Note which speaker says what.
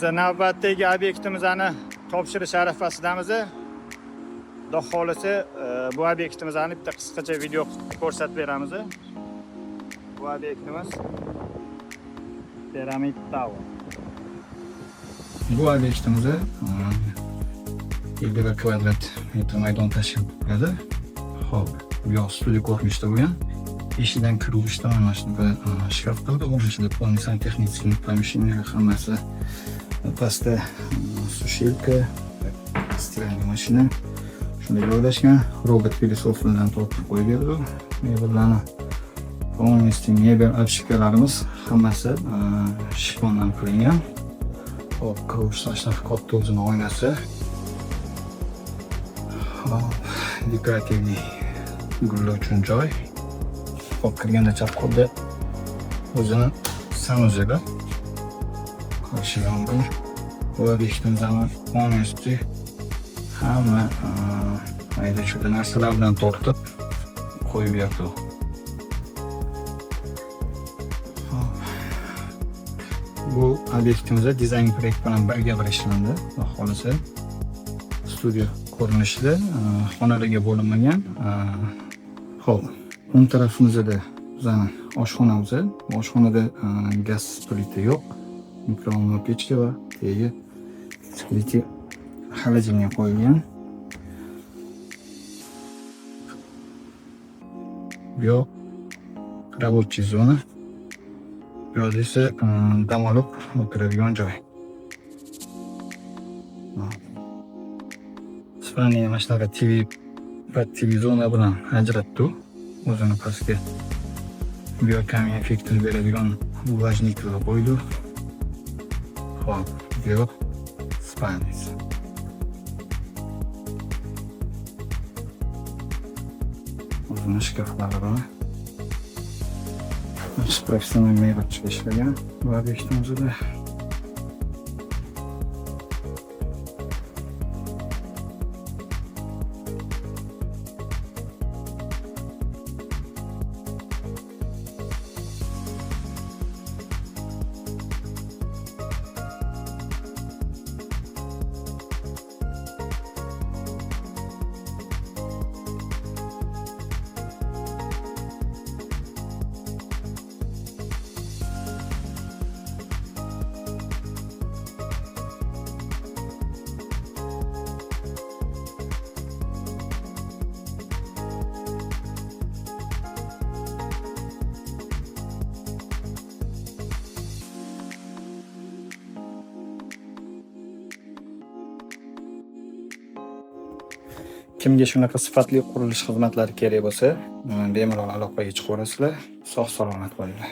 Speaker 1: Biz navbatdagi obyektimizni topshirish arafasidamiz. Xudo xolasa bu obyektimizni bitta qisqacha video ko'rsatib beramiz. Bu obyektimiz Pyramid Tower.
Speaker 2: Bu obyektimiz 51 kvadrat metr maydon tashkil qiladi. Xo'p, bu yoq studiya ko'rinishida bo'lgan. Eshidan kirishda mana shunaqa shkaf qildi. O'ng ichida polnisan texnik pomeshcheniyalar hammasi. Pastda sushilka, stiralniy mashina shunday joylashgan. Robot filosoflardan tortib qo'yib berdi. Mebellarni polностью mebel obshikalarimiz hammasi shifondan qilingan. Hop, ko'rish tashlab katta o'zining oynasi. Hop, dekorativniy gullar uchun joy. Hop, kirganda chap qo'lda o'zini sanuzeli. Qarshi yomg'ir. Bu obyektimizni polностью hamma mayda-chuyda narsalar bilan tortib qo'yib berdi. Bu obyektimizda dizayn proyekt bilan birga ishlandi. Xohlasa studiya ko'rinishida xonalarga bo'linmagan. Xo'p, o'ng tarafimizda bizning oshxonamiz. Oshxonada gaz plita yo'q. Mikrovolna pechka va tegi spliti xolodilnik qo'yilgan. Bu yoq рабочий zona. Bu yerda esa dam olib o'tiradigan joy. Spalniy mashinaga TV va TV zona bilan ajratdi. O'zini pastga biokamera effektini beradigan влажникlar qo'ydi. Xo'p, bu yoq spalniy. O'zini shkaflari bor. Professional mebelchiga ishlagan bu obyektimizda. Kimga shunaqa sifatli qurilish xizmatlari kerak bo'lsa, bemalol aloqaga chiqaverasizlar. Sog' salomat bo'linglar.